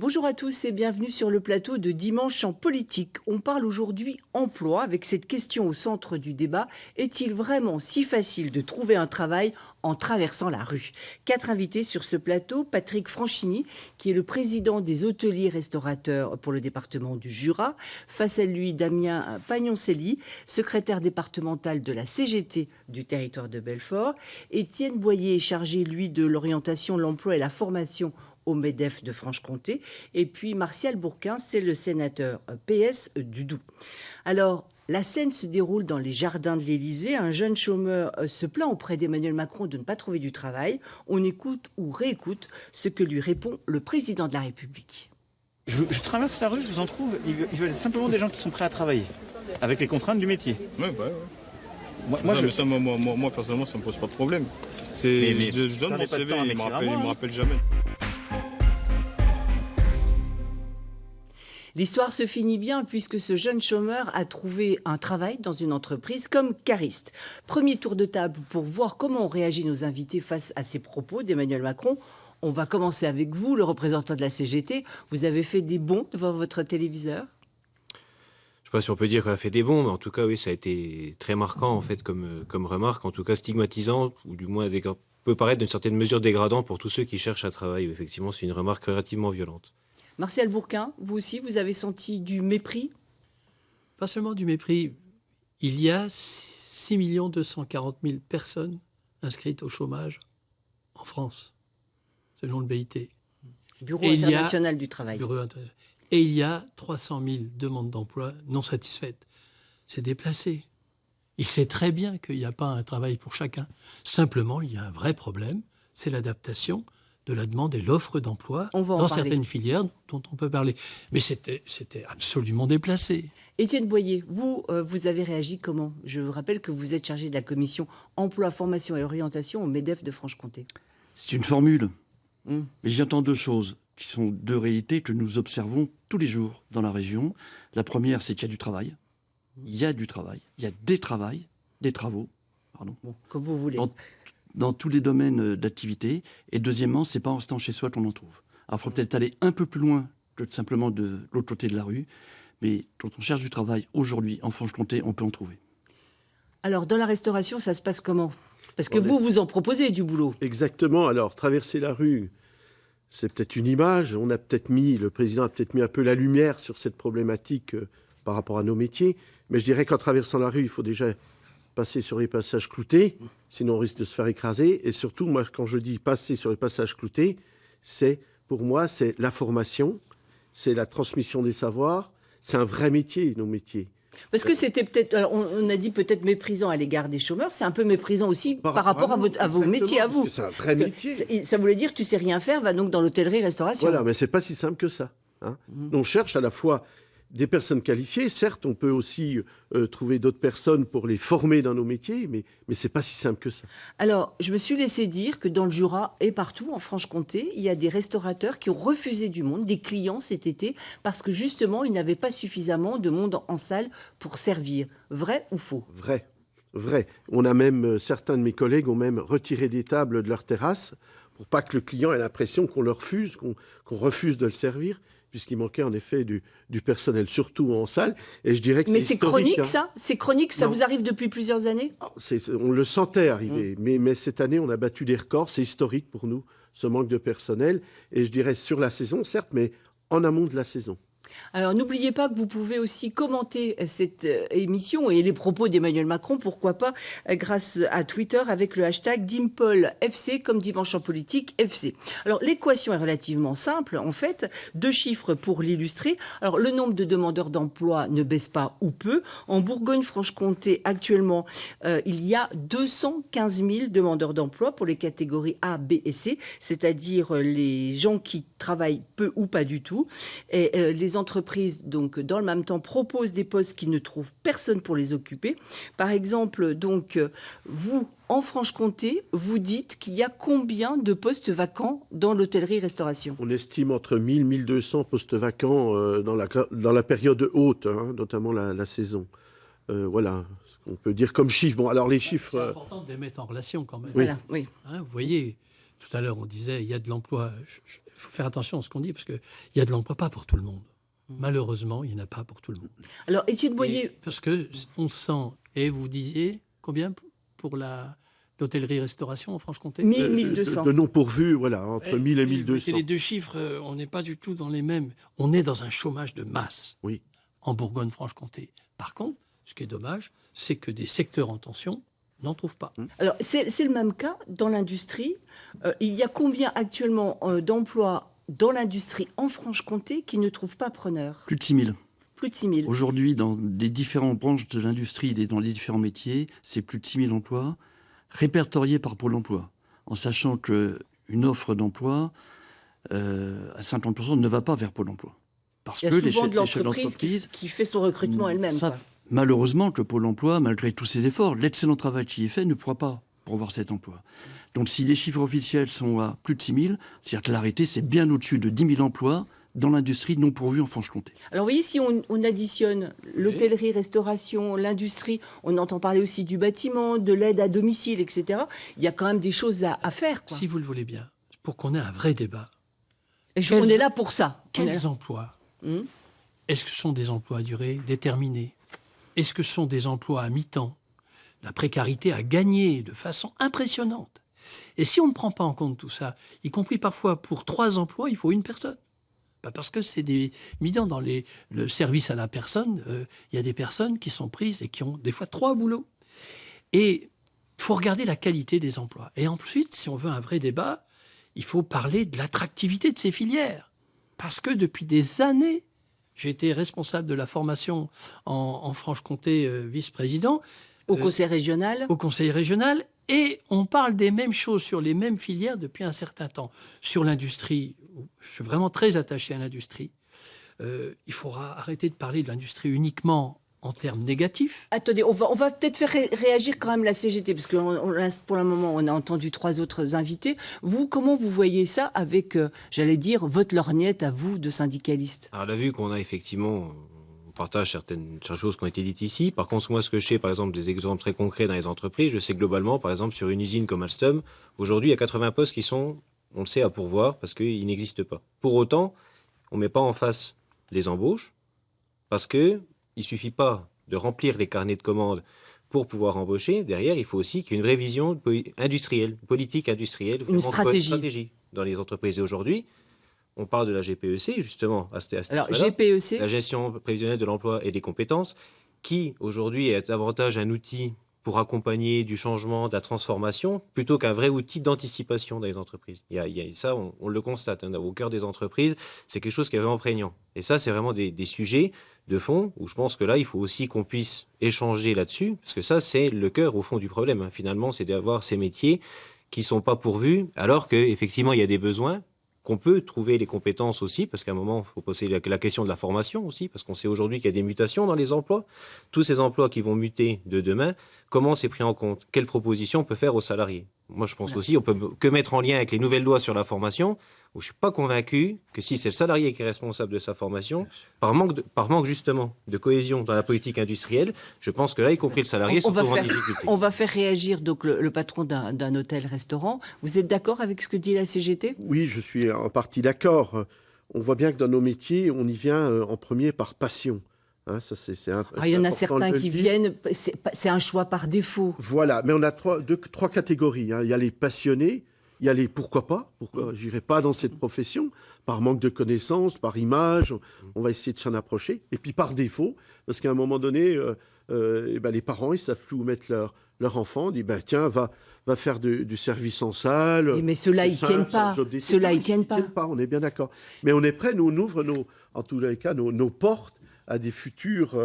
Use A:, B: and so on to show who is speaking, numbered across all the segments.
A: Bonjour à tous et bienvenue sur le plateau de Dimanche en politique. On parle aujourd'hui emploi avec cette question au centre du débat. Est-il vraiment si facile de trouver un travail en traversant la rue? 4 invités sur ce plateau. Patrick Franchini, qui est le président des hôteliers restaurateurs pour le département du Jura. Face à lui, Damien Pagnoncelli, secrétaire départemental de la CGT du territoire de Belfort. Étienne Boyer, chargé, lui, de l'orientation, l'emploi et la formation au MEDEF de Franche-Comté. Et puis Martial Bourquin, c'est le sénateur PS du Doubs. Alors, la scène se déroule dans les jardins de l'Élysée. Un jeune chômeur se plaint auprès d'Emmanuel Macron de ne pas trouver du travail. On écoute ou réécoute ce que lui répond le président de la République.
B: Je traverse la rue, je vous en trouve. Ils veulent simplement des gens qui sont prêts à travailler, avec les contraintes du métier.
C: Ouais. Moi, personnellement, ça me pose pas de problème. Je donne mon CV, il me rappelle jamais.
A: L'histoire se finit bien puisque ce jeune chômeur a trouvé un travail dans une entreprise comme cariste. Premier tour de table pour voir comment ont réagi nos invités face à ces propos d'Emmanuel Macron. On va commencer avec vous, le représentant de la CGT. Vous avez fait des bonds devant votre téléviseur ?
D: Je ne sais pas si on peut dire qu'on a fait des bons, mais en tout cas, oui, ça a été très marquant en fait comme remarque, en tout cas stigmatisant, ou du moins peut paraître d'une certaine mesure dégradant pour tous ceux qui cherchent un travail. Effectivement, c'est une remarque relativement violente.
A: Martial Bourquin, vous aussi, vous avez senti du mépris ?
E: Pas seulement du mépris. Il y a 6 240 000 personnes inscrites au chômage en France, selon le BIT.
A: Bureau international du travail.
E: Et il y a 300 000 demandes d'emploi non satisfaites. C'est déplacé. Il sait très bien qu'il n'y a pas un travail pour chacun. Simplement, il y a un vrai problème, c'est l'adaptation de la demande et l'offre d'emploi dans certaines filières dont on peut parler. Mais c'était absolument déplacé.
A: Étienne Boyer, vous avez réagi comment ? Je vous rappelle que vous êtes chargé de la commission emploi, formation et orientation au MEDEF de Franche-Comté.
F: C'est une formule. Mais j'entends deux choses qui sont deux réalités que nous observons tous les jours dans la région. La première, c'est qu'il y a du travail. Il y a du travail. Il y a des travaux. Pardon.
A: Bon, comme vous voulez.
F: Dans tous les domaines d'activité. Et deuxièmement, c'est pas en restant chez soi qu'on en trouve. Alors, il faut peut-être aller un peu plus loin que simplement de l'autre côté de la rue. Mais quand on cherche du travail aujourd'hui en Franche-Comté, on peut en trouver.
A: Alors, dans la restauration, ça se passe comment ? Parce que vous en proposez du boulot.
G: Exactement. Alors, traverser la rue, c'est peut-être une image. Le président a peut-être mis un peu la lumière sur cette problématique par rapport à nos métiers. Mais je dirais qu'en traversant la rue, il faut déjà passer sur les passages cloutés, sinon on risque de se faire écraser. Et surtout, moi, quand je dis passer sur les passages cloutés, pour moi, c'est la formation, c'est la transmission des savoirs. C'est un vrai métier, nos métiers.
A: Parce que c'était peut-être, on a dit peut-être méprisant à l'égard des chômeurs, c'est un peu méprisant aussi par rapport à vos métiers, à vous.
G: C'est un vrai métier.
A: Ça voulait dire tu sais rien faire, va donc dans l'hôtellerie-restauration.
G: Voilà, mais c'est pas si simple que ça. On cherche à la fois des personnes qualifiées. Certes, on peut aussi trouver d'autres personnes pour les former dans nos métiers, mais c'est pas si simple que ça.
A: Alors, je me suis laissé dire que dans le Jura et partout en Franche-Comté, il y a des restaurateurs qui ont refusé du monde, des clients cet été, parce que justement, ils n'avaient pas suffisamment de monde en salle pour servir. Vrai ou faux ?
G: Vrai. On a même, certains de mes collègues ont même retiré des tables de leur terrasse pour pas que le client ait l'impression qu'on le refuse, qu'on refuse de le servir, puisqu'il manquait en effet du personnel, surtout en salle. Et je dirais que
A: mais c'est chronique, ça ? C'est chronique, ça vous arrive depuis plusieurs années ?
G: On le sentait arriver, mais cette année, on a battu des records. C'est historique pour nous, ce manque de personnel. Et je dirais sur la saison, certes, mais en amont de la saison.
A: Alors, n'oubliez pas que vous pouvez aussi commenter cette émission et les propos d'Emmanuel Macron, pourquoi pas, grâce à Twitter avec le hashtag DimpolFC, comme Dimanche en politique FC. Alors, l'équation est relativement simple, en fait. 2 chiffres pour l'illustrer. Alors, le nombre de demandeurs d'emploi ne baisse pas ou peu. En Bourgogne-Franche-Comté, actuellement, il y a 215 000 demandeurs d'emploi pour les catégories A, B et C, c'est-à-dire les gens qui travaillent peu ou pas du tout. Et les entreprises, donc, dans le même temps, proposent des postes qui ne trouvent personne pour les occuper. Par exemple, donc, vous, en Franche-Comté, vous dites qu'il y a combien de postes vacants dans l'hôtellerie-restauration ?
G: On estime entre 1000 et 1200 postes vacants dans la période haute, notamment la saison. Voilà, ce qu'on peut dire comme chiffre. Bon, alors les chiffres...
E: C'est important de les mettre en relation quand même.
A: Voilà, oui.
E: Vous voyez, tout à l'heure, on disait il y a de l'emploi. faut faire attention à ce qu'on dit, parce qu'il y a de l'emploi pas pour tout le monde. Malheureusement, il n'y en a pas pour tout le monde.
A: Alors, Étienne Boyer...
E: Parce qu'on sent, et vous disiez, combien pour l'hôtellerie-restauration en Franche-Comté
A: 1200.
G: De non pourvus, voilà, entre 1000 et 1200.
E: Les deux chiffres, on n'est pas du tout dans les mêmes. On est dans un chômage de masse en Bourgogne-Franche-Comté. Par contre, ce qui est dommage, c'est que des secteurs en tension n'en trouvent pas.
A: Alors, c'est le même cas dans l'industrie. Il y a combien actuellement d'emplois dans l'industrie en Franche-Comté qui ne trouvent pas preneur?
F: Plus de 6 000.
A: Plus de 6 000.
F: Aujourd'hui, dans les différentes branches de l'industrie et dans les différents métiers, c'est plus de 6 000 emplois répertoriés par Pôle emploi, en sachant qu'une offre d'emploi à 50% ne va pas vers Pôle emploi. Parce
A: il y a
F: que
A: souvent
F: les chefs
A: d'entreprise qui fait son recrutement elle-même.
F: Malheureusement que Pôle emploi, malgré tous ses efforts, l'excellent travail qui est fait ne pourra pas pourvoir cet emploi. Donc si les chiffres officiels sont à plus de 6 000, c'est-à-dire que l'arrêté, c'est bien au-dessus de 10 000 emplois dans l'industrie non pourvue en Franche-Comté.
A: Alors vous voyez, si on additionne l'hôtellerie, restauration, l'industrie, on entend parler aussi du bâtiment, de l'aide à domicile, etc. Il y a quand même des choses à faire, quoi.
E: Si vous le voulez bien, pour qu'on ait un vrai débat.
A: Et on est là pour ça.
E: Quels emplois Est-ce que ce sont des emplois à durée déterminée? Est-ce que ce sont des emplois à mi-temps? La précarité a gagné de façon impressionnante. Et si on ne prend pas en compte tout ça, y compris parfois pour 3 emplois, il faut une personne. Parce que c'est évident, dans le service à la personne, il y a des personnes qui sont prises et qui ont des fois 3 boulots. Et il faut regarder la qualité des emplois. Et ensuite, si on veut un vrai débat, il faut parler de l'attractivité de ces filières. Parce que depuis des années, j'ai été responsable de la formation en Franche-Comté, vice-président.
A: Au conseil régional.
E: Au conseil régional. Et on parle des mêmes choses sur les mêmes filières depuis un certain temps. Sur l'industrie, je suis vraiment très attaché à l'industrie. Il faudra arrêter de parler de l'industrie uniquement en termes négatifs.
A: Attendez, on va peut-être faire réagir quand même la CGT, parce que pour le moment, on a entendu 3 autres invités. Vous, comment vous voyez ça avec, j'allais dire, votre lorgnette à vous de syndicalistes?
D: Alors, la vue qu'on a effectivement... On partage certaines choses qui ont été dites ici. Par contre, moi, ce que je sais, par exemple, des exemples très concrets dans les entreprises, je sais globalement, par exemple, sur une usine comme Alstom, aujourd'hui, il y a 80 postes qui sont, on le sait, à pourvoir parce qu'ils n'existent pas. Pour autant, on ne met pas en face les embauches parce qu'il ne suffit pas de remplir les carnets de commandes pour pouvoir embaucher. Derrière, il faut aussi qu'il y ait une vraie vision industrielle, politique industrielle.
A: Une stratégie
D: dans les entreprises. Et aujourd'hui, on parle de la GPEC, justement,
A: Alors, GPEC,
D: la gestion prévisionnelle de l'emploi et des compétences, qui, aujourd'hui, est davantage un outil pour accompagner du changement, de la transformation, plutôt qu'un vrai outil d'anticipation dans les entreprises. Ça, on le constate, au cœur des entreprises, c'est quelque chose qui est vraiment prégnant. Et ça, c'est vraiment des sujets de fond, où je pense que là, il faut aussi qu'on puisse échanger là-dessus, parce que ça, c'est le cœur, au fond, du problème. Finalement, c'est d'avoir ces métiers qui ne sont pas pourvus, alors qu'effectivement, il y a des besoins, qu'on peut trouver les compétences aussi, parce qu'à un moment, il faut poser la question de la formation aussi, parce qu'on sait aujourd'hui qu'il y a des mutations dans les emplois. Tous ces emplois qui vont muter de demain, comment c'est pris en compte? Quelles propositions on peut faire aux salariés? Moi, je pense aussi, on peut que mettre en lien avec les nouvelles lois sur la formation, où je ne suis pas convaincu que si c'est le salarié qui est responsable de sa formation, par manque justement de cohésion dans la politique industrielle, je pense que là, y compris le salarié, sont en difficulté.
A: On va faire réagir donc le patron d'un hôtel-restaurant. Vous êtes d'accord avec ce que dit la CGT?
G: Oui, je suis en partie d'accord. On voit bien que dans nos métiers, on y vient en premier par passion. Hein, ça,
A: il y en a certains qui viennent, c'est un choix par défaut.
G: Voilà, mais on a trois catégories. Hein. Il y a les passionnés, il y a les pourquoi j'irai pas dans cette profession, par manque de connaissances, par image, on va essayer de s'en approcher. Et puis par défaut, parce qu'à un moment donné, les parents, ils savent plus où mettre leur enfant, on dit, tiens, va faire du service en salle.
A: Oui, mais ceux-là, ils tiennent pas. Ceux-là, ils tiennent pas.
G: On est bien d'accord. Mais on est prêt, nous, on ouvre en tous les cas, nos portes à des futurs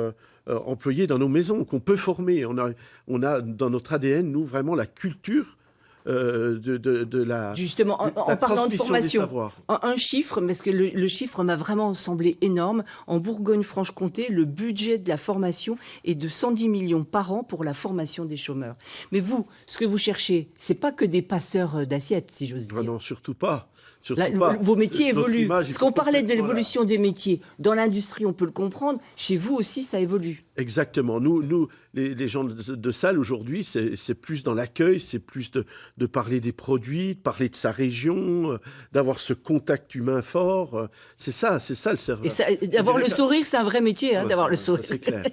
G: employés dans nos maisons qu'on peut former. On a dans notre ADN, nous, vraiment la culture de la
A: Justement, en parlant de formation, un chiffre, parce que le chiffre m'a vraiment semblé énorme. En Bourgogne-Franche-Comté, le budget de la formation est de 110 millions par an pour la formation des chômeurs. Mais vous, ce que vous cherchez, c'est pas que des passeurs d'assiettes, si j'ose dire.
G: Non, surtout pas. Surtout
A: Là,
G: pas.
A: vos métiers
G: Notre
A: évoluent.
G: image, il
A: Parce
G: faut
A: qu'on parlait de
G: complètement,
A: l'évolution des métiers. Dans l'industrie, on peut le comprendre. Chez vous aussi, ça évolue.
G: Exactement. Nous les gens de salle aujourd'hui, c'est plus dans l'accueil, c'est plus de parler des produits, de parler de sa région, d'avoir ce contact humain fort. C'est ça le serveur.
A: Et d'avoir le sourire, c'est un vrai métier, hein, d'avoir le sourire.
G: C'est clair.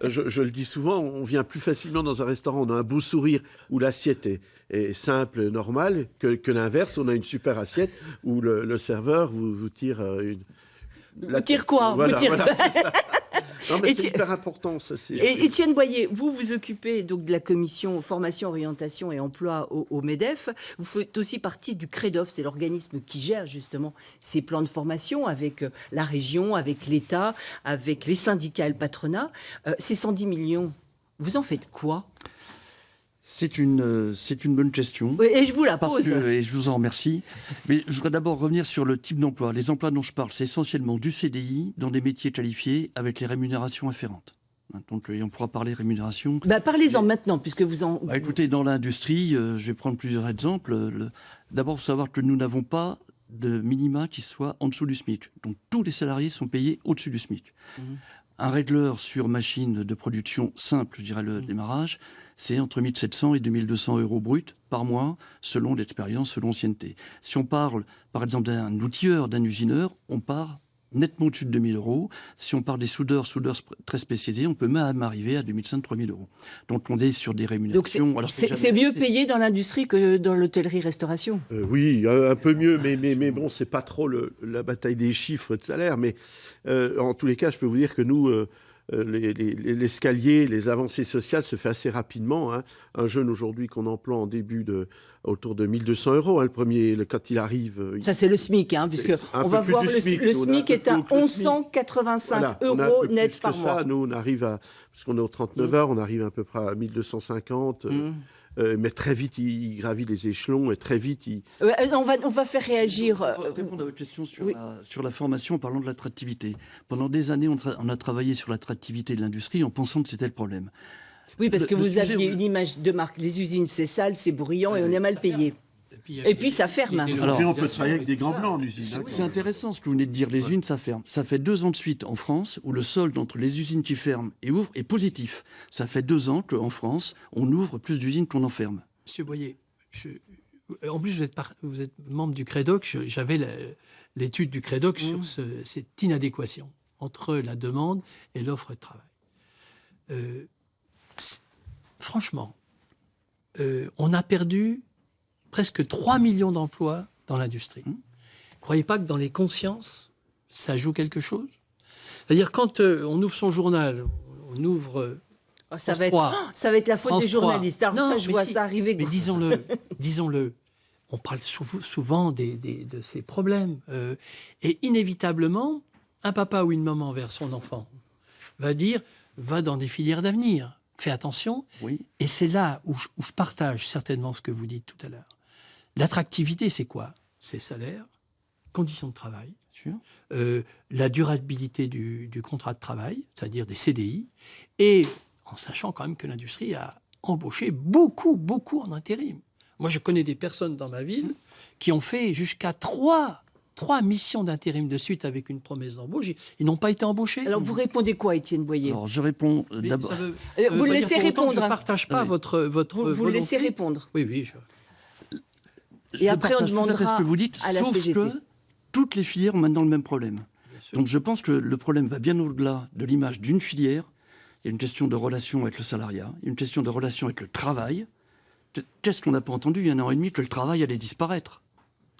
G: Je le dis souvent, on vient plus facilement dans un restaurant, on a un beau sourire où l'assiette est simple, normale, que l'inverse, on a une super assiette où le serveur vous tire une...
A: Vous tire quoi?
G: Voilà,
A: Vous tire...
G: voilà, c'est ça. Non, mais c'est hyper important, ça.
A: Et Étienne Boyer, vous vous occupez donc de la commission formation, orientation et emploi au MEDEF. Vous faites aussi partie du CREDOF, c'est l'organisme qui gère justement ces plans de formation avec la région, avec l'État, avec les syndicats et le patronat. Ces 110 millions, vous en faites quoi?
F: C'est une bonne question.
A: Oui, et je vous la pose.
F: Et je vous en remercie. Mais je voudrais d'abord revenir sur le type d'emploi. Les emplois dont je parle, c'est essentiellement du CDI dans des métiers qualifiés avec les rémunérations afférentes. Donc, on pourra parler rémunération.
A: Parlez-en maintenant, puisque vous en...
F: Écoutez, dans l'industrie, je vais prendre plusieurs exemples. D'abord, il faut savoir que nous n'avons pas de minima qui soit en dessous du SMIC. Donc, tous les salariés sont payés au-dessus du SMIC. Un régleur sur machine de production simple, je dirais le démarrage, c'est entre 1 700 et 2 200 euros bruts par mois, selon l'expérience, selon l'ancienneté. Si on parle, par exemple, d'un outilleur, d'un usineur, on part nettement au-dessus de 2 000 euros. Si on parle des soudeurs très spécialisés, on peut même arriver à 2 500, 3 000 euros. Donc on est sur des rémunérations...
A: Donc c'est mieux payé dans l'industrie que dans l'hôtellerie-restauration.
G: Oui, un peu mieux, mais bon, c'est pas trop la bataille des chiffres de salaire. Mais en tous les cas, je peux vous dire que nous... l'escalier, les avancées sociales se fait assez rapidement. Hein. Un jeune aujourd'hui qu'on emploie en début autour de 1 200 euros, hein, quand il arrive...
A: Ça, c'est le SMIC, hein, puisque on va voir le SMIC est à 1185 euros net par mois.
G: Ça, nous, on arrive parce qu'on est aux 39 heures, on arrive à peu près à 1 250 mais très vite, il gravit les échelons et très vite,
A: on va faire réagir...
F: Pour répondre à votre question sur la formation en parlant de l'attractivité. Pendant des années, on a travaillé sur l'attractivité de l'industrie en pensant que c'était le problème.
A: Oui, parce que vous aviez une image de marque. Les usines, c'est sale, c'est bruyant et on est mal payé. Et puis ça ferme.
G: Alors, on peut travailler avec des grands blancs en usine.
F: C'est intéressant ce que vous venez de dire. Les usines, ça ferme. Ça fait 2 ans de suite en France où le solde entre les usines qui ferment et ouvrent est positif. Ça fait 2 ans qu'en France, on ouvre plus d'usines qu'on en ferme.
E: Monsieur Boyer, en plus vous êtes membre du CREDOC. J'avais l'étude du CREDOC sur cette inadéquation entre la demande et l'offre de travail. Franchement, on a perdu presque 3 millions d'emplois dans l'industrie. Croyez pas que dans les consciences, ça joue quelque chose? C'est-à-dire, quand on ouvre son journal, on ouvre...
A: ça va être la faute des journalistes. Alors
E: non,
A: ça, je vois ça arriver.
E: Mais disons-le, on parle souvent de ces problèmes. Et inévitablement, un papa ou une maman vers son enfant va dire, va dans des filières d'avenir. Fais attention.
F: Oui.
E: Et c'est là où je partage certainement ce que vous dites tout à l'heure. L'attractivité, c'est quoi? C'est salaire, conditions de travail, la durabilité du contrat de travail, c'est-à-dire des CDI, et en sachant quand même que l'industrie a embauché beaucoup en intérim. Moi, je connais des personnes dans ma ville qui ont fait jusqu'à 3 missions d'intérim de suite avec une promesse d'embauche. Ils n'ont pas été embauchés.
A: Alors, vous répondez quoi, Étienne Boyer?
F: Alors, je réponds d'abord...
A: Vous le laissez répondre.
E: Je ne partage pas votre
A: Vous le laissez répondre.
E: Oui.
A: Et après, on demandera
F: tout à fait ce que vous dites,
A: à la
F: sauf
A: CGT.
F: que toutes les filières ont maintenant le même problème. Donc je pense que le problème va bien au-delà de l'image d'une filière. Il y a une question de relation avec le salariat, il y a une question de relation avec le travail. Qu'est-ce qu'on n'a pas entendu il y a 1 an et demi que le travail allait disparaître?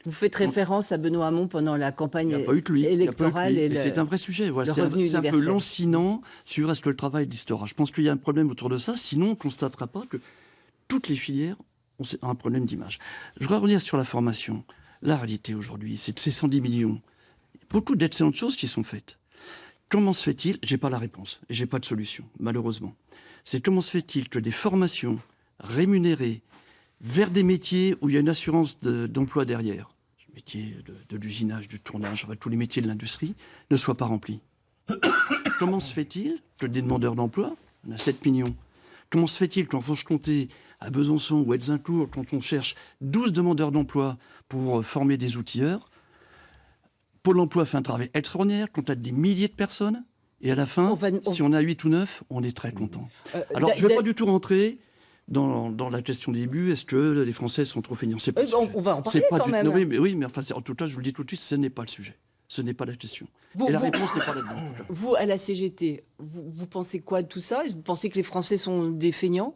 A: Vous faites référence à Benoît Hamon pendant la campagne électorale.
F: Et c'est un vrai sujet. Voilà. C'est un peu lancinant sur est-ce que le travail existera. Je pense qu'il y a un problème autour de ça. Sinon, on ne constatera pas que toutes les filières ont un problème d'image. Je voudrais revenir sur la formation. La réalité aujourd'hui, c'est de ces 110 millions. Beaucoup d'excellentes choses qui sont faites. Comment se fait-il? Je n'ai pas la réponse et je n'ai pas de solution, malheureusement. C'est comment se fait-il que des formations rémunérées vers des métiers où il y a une assurance d'emploi derrière, le métier de l'usinage, du tournage, enfin, tous les métiers de l'industrie, ne soient pas remplis? Comment se fait-il que des demandeurs d'emploi, on a 7 millions, Comment se fait-il qu'en Franche-Comté, à Besançon ou à Azincourt, quand on cherche 12 demandeurs d'emploi pour former des outilleurs, Pôle emploi fait un travail extraordinaire, contacte des milliers de personnes, et à la fin, si on a 8 ou 9, on est très content. Alors, je ne vais pas du tout rentrer dans la question des début, est-ce que les Français sont trop feignants? C'est pas le sujet.
A: On va en parler quand même.
F: Non, mais enfin, en tout cas, je vous le dis tout de suite, ce n'est pas le sujet. Ce n'est pas la question. Et la réponse n'est pas là-dedans.
A: Vous, à la CGT, vous pensez quoi de tout ça? Vous pensez que les Français sont des feignants?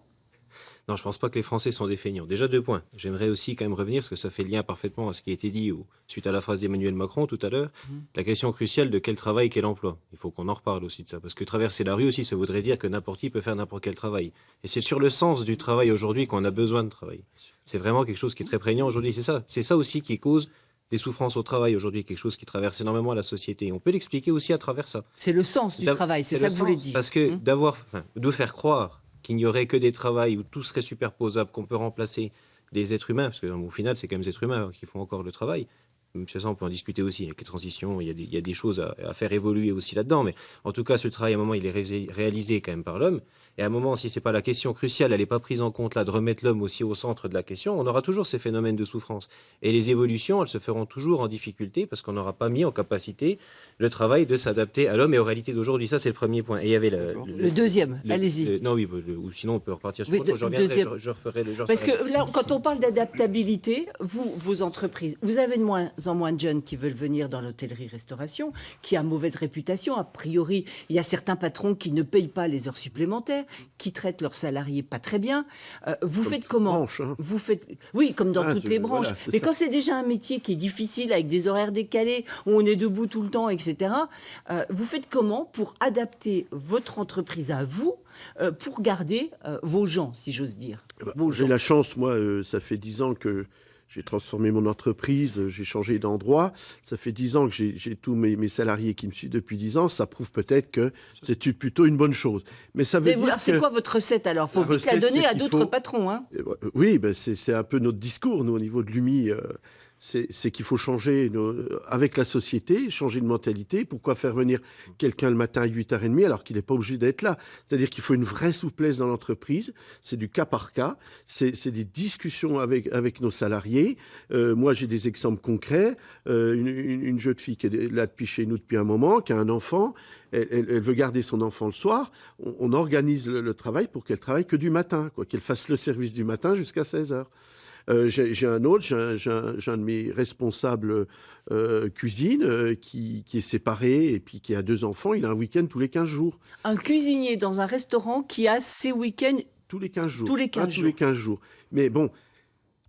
D: Non, je ne pense pas que les Français sont des feignants. Déjà 2 points. J'aimerais aussi quand même revenir, parce que ça fait lien parfaitement à ce qui a été dit suite à la phrase d'Emmanuel Macron tout à l'heure. La question cruciale de quel travail, quel emploi. Il faut qu'on en reparle aussi de ça. Parce que traverser la rue aussi, ça voudrait dire que n'importe qui peut faire n'importe quel travail. Et c'est sur le sens du travail aujourd'hui qu'on a besoin de travailler. C'est vraiment quelque chose qui est très prégnant aujourd'hui. C'est ça aussi qui cause des souffrances au travail aujourd'hui, quelque chose qui traverse énormément la société. Et on peut l'expliquer aussi à travers ça.
A: C'est le sens du travail, c'est ça que vous voulez dire.
D: Parce que de faire croire qu'il n'y aurait que des travails où tout serait superposable, qu'on peut remplacer des êtres humains, parce qu'au final, c'est quand même des êtres humains qui font encore le travail. Même si ça, on peut en discuter aussi. Avec les transitions, il y a des choses à faire évoluer aussi là-dedans. Mais en tout cas, ce travail, à un moment, il est réalisé quand même par l'homme. Et à un moment, si ce n'est pas la question cruciale, elle n'est pas prise en compte là, de remettre l'homme aussi au centre de la question, on aura toujours ces phénomènes de souffrance. Et les évolutions, elles se feront toujours en difficulté parce qu'on n'aura pas mis en capacité le travail de s'adapter à l'homme et aux réalités d'aujourd'hui. Ça, c'est le premier point. Et il y avait
A: le deuxième, allez-y.
D: Non, oui, ou sinon on peut repartir sur autre chose. Je referai le genre.
A: Parce que là, quand on parle d'adaptabilité, vos entreprises, vous avez de moins en moins de jeunes qui veulent venir dans l'hôtellerie-restauration, qui a mauvaise réputation. A priori, il y a certains patrons qui ne payent pas les heures supplémentaires, qui traitent leurs salariés pas très bien. Vous faites comment?
G: Branche, hein.
A: Vous faites, oui, comme dans toutes les branches.
G: Voilà,
A: mais quand c'est déjà un métier qui est difficile, avec des horaires décalés, où on est debout tout le temps, etc., vous faites comment pour adapter votre entreprise à vous, pour garder vos gens, si j'ose dire?
G: J'ai la chance, moi, ça fait 10 ans que j'ai transformé mon entreprise, j'ai changé d'endroit. Ça fait 10 ans que j'ai tous mes salariés qui me suivent depuis 10 ans. Ça prouve peut-être que c'est plutôt une bonne chose. Mais ça veut dire
A: c'est quoi votre recette alors? Il faut vite la donner à d'autres patrons. Hein.
G: Oui, c'est un peu notre discours, nous, au niveau de l'UMI. C'est qu'il faut changer avec la société, changer de mentalité. Pourquoi faire venir quelqu'un le matin à 8h30 alors qu'il n'est pas obligé d'être là? C'est-à-dire qu'il faut une vraie souplesse dans l'entreprise. C'est du cas par cas. C'est des discussions avec nos salariés. Moi, j'ai des exemples concrets. Une jeune fille qui est là depuis chez nous depuis un moment, qui a un enfant. Elle veut garder son enfant le soir. On organise le travail pour qu'elle travaille que du matin, qu'elle fasse le service du matin jusqu'à 16h. J'ai un autre, j'ai un de mes responsables cuisine qui est séparé et puis qui a 2 enfants. Il a un week-end tous les 15 jours.
A: Un cuisinier dans un restaurant qui a ses week-ends
G: tous les 15 jours.
A: Tous les 15 jours.
G: Mais bon.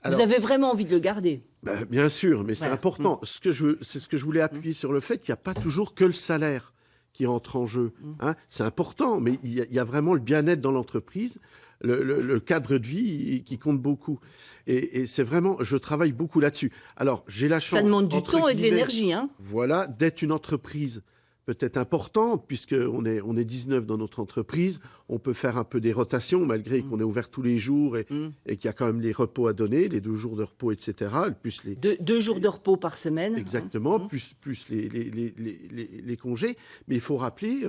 A: Alors, vous avez vraiment envie de le garder?
G: Bien sûr, mais c'est important. C'est ce que je voulais appuyer sur le fait qu'il n'y a pas toujours que le salaire qui entre en jeu. Hein. C'est important, mais il y a vraiment le bien-être dans l'entreprise. Le cadre de vie qui compte beaucoup. Et c'est vraiment, je travaille beaucoup là-dessus. Alors, j'ai la chance...
A: Ça demande du temps et de l'énergie. Hein.
G: Voilà, d'être une entreprise peut-être importante, puisqu'on est 19 dans notre entreprise. On peut faire un peu des rotations, malgré qu'on est ouvert tous les jours et qu'il y a quand même les repos à donner, les 2 jours de repos, etc. Plus les...
A: 2 jours de repos par semaine.
G: Exactement, plus les congés. Mais il faut rappeler,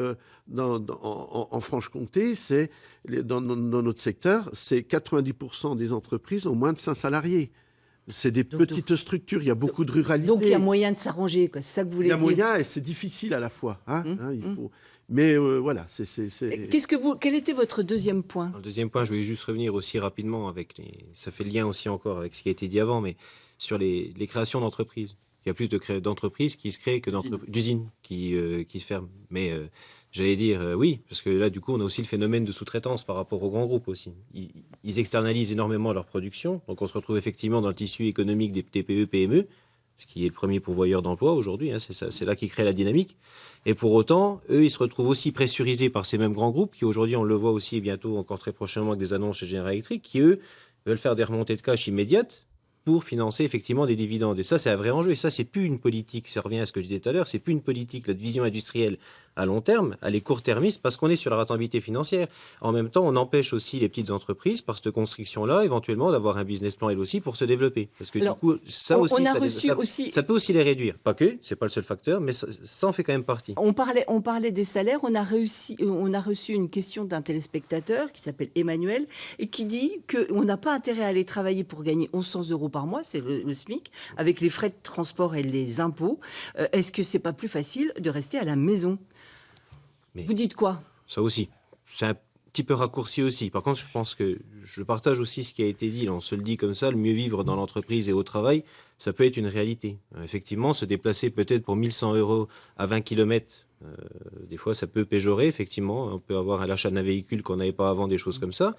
G: en Franche-Comté, dans notre secteur, c'est 90% des entreprises ont moins de 5 salariés. C'est des petites structures, il y a beaucoup de ruralité.
A: Donc il y a moyen de s'arranger, c'est ça que vous voulez dire?
G: Il y a moyen et c'est difficile à la fois. Il faut... Mais voilà,
A: Quel était votre deuxième point?
D: Le deuxième point, je voulais juste revenir aussi rapidement ça fait le lien aussi encore avec ce qui a été dit avant, mais sur les créations d'entreprises. Il y a plus d'entreprises qui se créent que d'usines qui se ferment. Mais j'allais dire oui, parce que là, du coup, on a aussi le phénomène de sous-traitance par rapport aux grands groupes aussi. Ils externalisent énormément leur production, donc on se retrouve effectivement dans le tissu économique des TPE, PME, ce qui est le premier pourvoyeur d'emploi aujourd'hui, hein, c'est là qui crée la dynamique. Et pour autant, eux, ils se retrouvent aussi pressurisés par ces mêmes grands groupes, qui aujourd'hui, on le voit aussi bientôt, encore très prochainement, avec des annonces chez General Electric, qui, eux, veulent faire des remontées de cash immédiates pour financer effectivement des dividendes. Et ça, c'est un vrai enjeu. Et ça, c'est plus une politique, ça revient à ce que je disais tout à l'heure, c'est plus une politique, la division industrielle à long terme, elle est court-termiste parce qu'on est sur la rentabilité financière. En même temps, on empêche aussi les petites entreprises, par cette construction-là, éventuellement d'avoir un business plan, elles aussi, pour se développer. Parce que
A: Alors,
D: du coup, ça aussi, ça peut aussi les réduire. Pas que, c'est pas le seul facteur, mais ça en fait quand même partie.
A: On parlait des salaires. On a reçu une question d'un téléspectateur qui s'appelle Emmanuel et qui dit qu'on n'a pas intérêt à aller travailler pour gagner 1100 € par mois, c'est le SMIC, avec les frais de transport et les impôts. Est-ce que c'est pas plus facile de rester à la maison?
D: Mais
A: vous dites quoi?
D: Ça aussi. C'est un petit peu raccourci aussi. Par contre, je pense que je partage aussi ce qui a été dit. Là, on se le dit comme ça, le mieux vivre dans l'entreprise et au travail, ça peut être une réalité. Effectivement, se déplacer peut-être pour 1100 € à 20 km, des fois, ça peut péjorer, effectivement. On peut avoir l'achat d'un véhicule qu'on n'avait pas avant, des choses comme ça.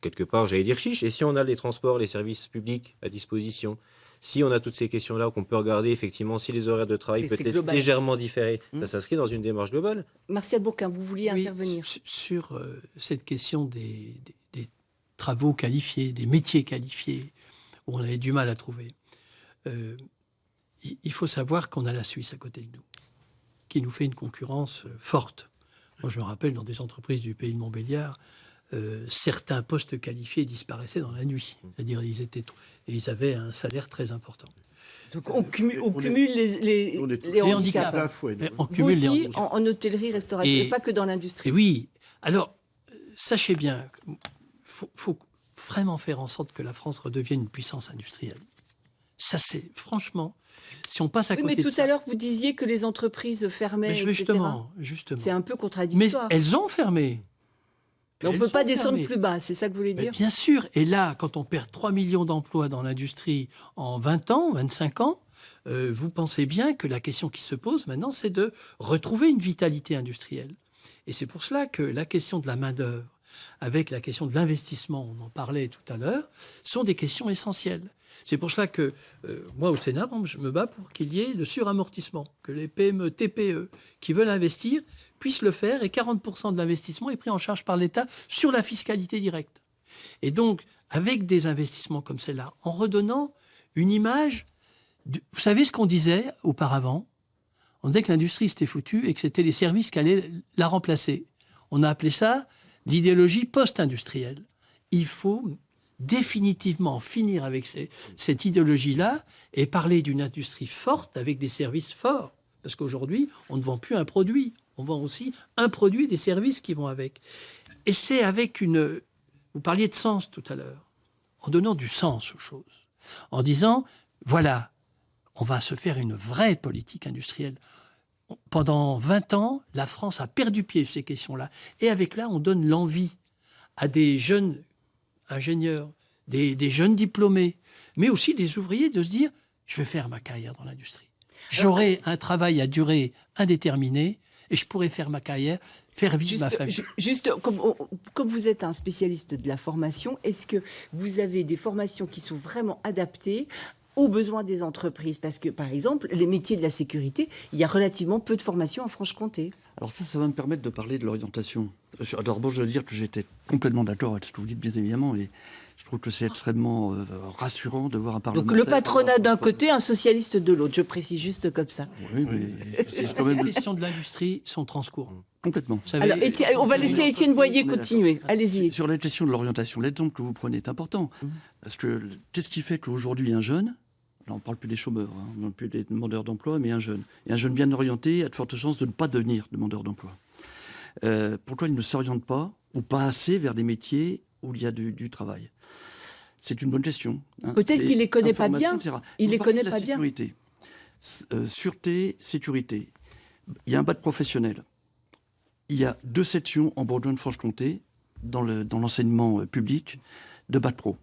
D: Quelque part, j'allais dire chiche. Et si on a les transports, les services publics à disposition, si on a toutes ces questions-là, qu'on peut regarder effectivement si les horaires de travail peuvent être légèrement différés, ça s'inscrit dans une démarche globale.
A: Martial Bourquin, vous vouliez intervenir
E: sur cette question des travaux qualifiés, des métiers qualifiés, où on avait du mal à trouver. Il faut savoir qu'on a la Suisse à côté de nous, qui nous fait une concurrence forte. Moi, je me rappelle, dans des entreprises du pays de Montbéliard, certains postes qualifiés disparaissaient dans la nuit. C'est-à-dire ils avaient un salaire très important.
A: Donc on cumule les handicaps.
E: On cumule
A: vous
E: les
A: aussi,
E: handicaps.
A: en hôtellerie, restauration, et pas que dans l'industrie.
E: Et oui. Alors, sachez bien, faut vraiment faire en sorte que la France redevienne une puissance industrielle. Ça, c'est franchement, si on passe à côté de ça...
A: Mais tout à l'heure, vous disiez que les entreprises fermaient, etc.
E: Justement.
A: C'est un peu contradictoire.
E: Mais elles ont fermé.
A: Mais on ne peut pas descendre plus bas, c'est ça que vous voulez dire?
E: Bien sûr. Et là, quand on perd 3 millions d'emplois dans l'industrie en 20 ans, 25 ans, vous pensez bien que la question qui se pose maintenant, c'est de retrouver une vitalité industrielle. Et c'est pour cela que la question de la main-d'œuvre, avec la question de l'investissement, on en parlait tout à l'heure, sont des questions essentielles. C'est pour cela que moi, au Sénat, je me bats pour qu'il y ait le suramortissement, que les PME, TPE qui veulent investir puissent le faire, et 40% de l'investissement est pris en charge par l'État sur la fiscalité directe. Et donc, avec des investissements comme celle-là, en redonnant une image... Vous savez ce qu'on disait auparavant? On disait que l'industrie s'était foutue et que c'était les services qui allaient la remplacer. On a appelé ça l'idéologie post-industrielle. Il faut définitivement finir avec cette idéologie-là et parler d'une industrie forte avec des services forts. Parce qu'aujourd'hui, on ne vend plus un produit. On vend aussi un produit et des services qui vont avec. Et c'est avec une... Vous parliez de sens tout à l'heure. En donnant du sens aux choses. En disant, voilà, on va se faire une vraie politique industrielle. Pendant 20 ans, la France a perdu pied sur ces questions-là. Et avec là, on donne l'envie à des jeunes ingénieurs, des jeunes diplômés, mais aussi des ouvriers de se dire, je vais faire ma carrière dans l'industrie. J'aurai un travail à durée indéterminée et je pourrai faire ma carrière, faire vivre ma famille.
A: Juste, comme vous êtes un spécialiste de la formation, est-ce que vous avez des formations qui sont vraiment adaptées aux besoins des entreprises? Parce que, par exemple, les métiers de la sécurité, il y a relativement peu de formations en Franche-Comté.
F: Alors ça va me permettre de parler de l'orientation. Alors bon, je veux dire que j'étais complètement d'accord avec ce que vous dites, bien évidemment, et je trouve que c'est extrêmement rassurant de voir un parlementaire...
A: Donc le patronat d'un côté, un socialiste de l'autre, je précise juste comme ça.
F: Oui, mais c'est quand même...
E: Les questions de l'industrie sont transcourses.
F: Complètement.
A: Alors, on va laisser Étienne Boyer continuer. Allez-y.
F: Sur la question de l'orientation, l'exemple que vous prenez est important. Parce que qu'est-ce qui fait qu'aujourd'hui, un jeune... Là, on ne parle plus des chômeurs, on ne parle plus des demandeurs d'emploi, mais un jeune. Et un jeune bien orienté a de fortes chances de ne pas devenir demandeur d'emploi. Pourquoi il ne s'oriente pas, ou pas assez, vers des métiers où il y a du travail? C'est une bonne question.
A: Peut-être qu'il ne les connaît pas bien. Il les connaît pas bien.
F: Sûreté, sécurité. Il y a un bac professionnel. Il y a 2 sections en Bourgogne-Franche-Comté, dans l'enseignement public, de bac pro.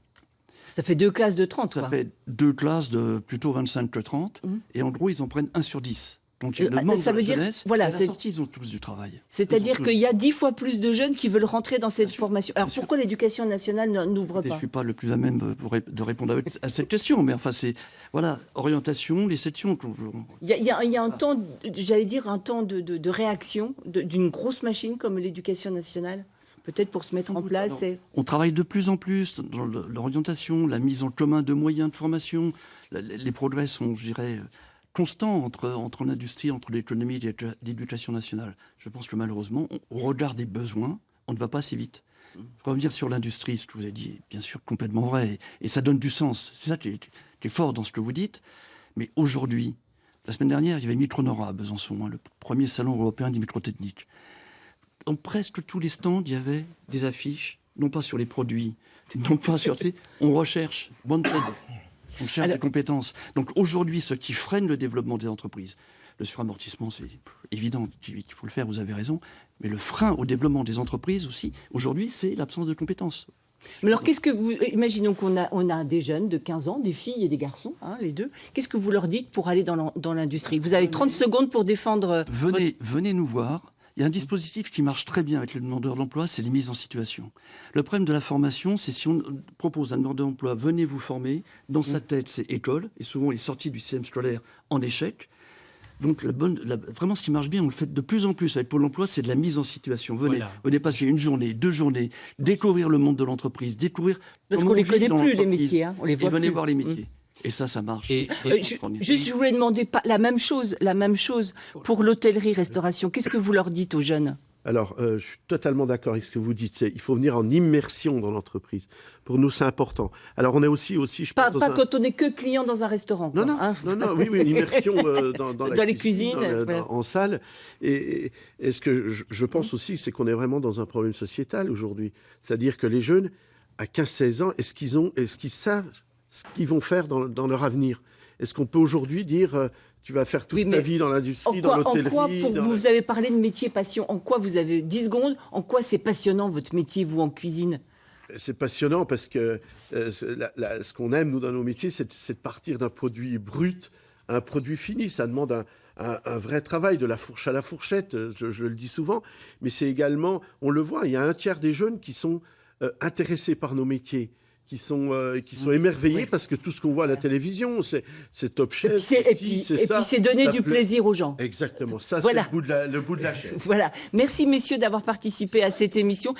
A: Ça fait 2 classes de 30,
F: Ça fait 2 classes de plutôt 25 que 30. Et en gros, ils en prennent 1 sur 10. Donc, le manque de la jeunesse, voilà, à la sortie, ils ont tous du travail.
A: C'est-à-dire qu'il y a 10 fois plus de jeunes qui veulent rentrer dans cette formation. Alors, pourquoi l'éducation nationale n'ouvre pas?
F: Je ne suis pas le plus à même de répondre à cette question, mais enfin, c'est... Voilà, orientation, les sections...
A: Il y a un temps, j'allais dire, un temps de réaction d'une grosse machine comme l'éducation nationale, peut-être pour se mettre en place.
F: On travaille de plus en plus dans l'orientation, la mise en commun de moyens de formation. Les progrès sont, je dirais, constant entre l'industrie, entre l'économie et l'éducation nationale. Je pense que malheureusement, au regard des besoins, on ne va pas assez vite. Je revenir sur l'industrie, ce que vous avez dit est bien sûr complètement vrai, et ça donne du sens. C'est ça qui est fort dans ce que vous dites. Mais aujourd'hui, la semaine dernière, il y avait Micronora à Besançon, le premier salon européen des microtechniques. Dans presque tous les stands, il y avait des affiches, non pas sur les produits, non pas sur... on recherche wanted, on cherche des compétences. Donc aujourd'hui, ce qui freine le développement des entreprises, le suramortissement, c'est évident qu'il faut le faire, vous avez raison, mais le frein au développement des entreprises aussi, aujourd'hui, c'est l'absence de compétences.
A: Mais alors, qu'est-ce que vous... Imaginons qu'on a des jeunes de 15 ans, des filles et des garçons, les deux. Qu'est-ce que vous leur dites pour aller dans l'industrie? Vous avez 30 secondes pour défendre...
F: Venez nous voir. Il y a un dispositif qui marche très bien avec les demandeurs d'emploi, c'est les mises en situation. Le problème de la formation, c'est si on propose à un demandeur d'emploi, venez vous former, dans sa tête, c'est école, et souvent il est sorti du système scolaire en échec. Donc vraiment, ce qui marche bien, on le fait de plus en plus avec Pôle emploi, c'est de la mise en situation. Venez passer une journée, 2 journées, découvrir le monde de l'entreprise, découvrir...
A: Parce qu'on ne les connaît plus, les métiers. On les voit
F: et venez
A: plus.
F: voir les métiers. Et ça marche.
A: Je voulais demander la même chose pour l'hôtellerie-restauration. Qu'est-ce que vous leur dites aux jeunes?
G: Alors, je suis totalement d'accord avec ce que vous dites. Il faut venir en immersion dans l'entreprise. Pour nous, c'est important. Alors, on est aussi je pense...
A: Pas quand on n'est que client dans un restaurant.
G: Non, oui, une immersion dans
A: les cuisines.
G: En salle. Et ce que je pense aussi, c'est qu'on est vraiment dans un problème sociétal aujourd'hui. C'est-à-dire que les jeunes, à 15-16 ans, est-ce qu'ils savent ce qu'ils vont faire dans leur avenir? Est-ce qu'on peut aujourd'hui dire... Tu vas faire toute ta vie dans l'industrie, dans l'hôtellerie.
A: Vous avez parlé de métier passion. En quoi vous avez 10 secondes? En quoi c'est passionnant votre métier, vous, en cuisine?
G: C'est passionnant parce que ce qu'on aime, nous, dans nos métiers, c'est de partir d'un produit brut à un produit fini. Ça demande un vrai travail, de la fourche à la fourchette, je le dis souvent. Mais c'est également, on le voit, il y a un tiers des jeunes qui sont intéressés par nos métiers. Qui sont émerveillés parce que tout ce qu'on voit à la télévision, c'est Top Chef,
A: et puis c'est donner du plaisir aux gens.
G: Exactement, ça
A: voilà.
G: c'est le bout de la chaîne.
A: Voilà, merci messieurs d'avoir participé à cette émission.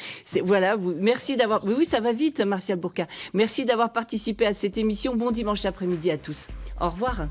A: Merci d'avoir... Oui, ça va vite, Martial Bourquin. Merci d'avoir participé à cette émission. Bon dimanche après-midi à tous. Au revoir.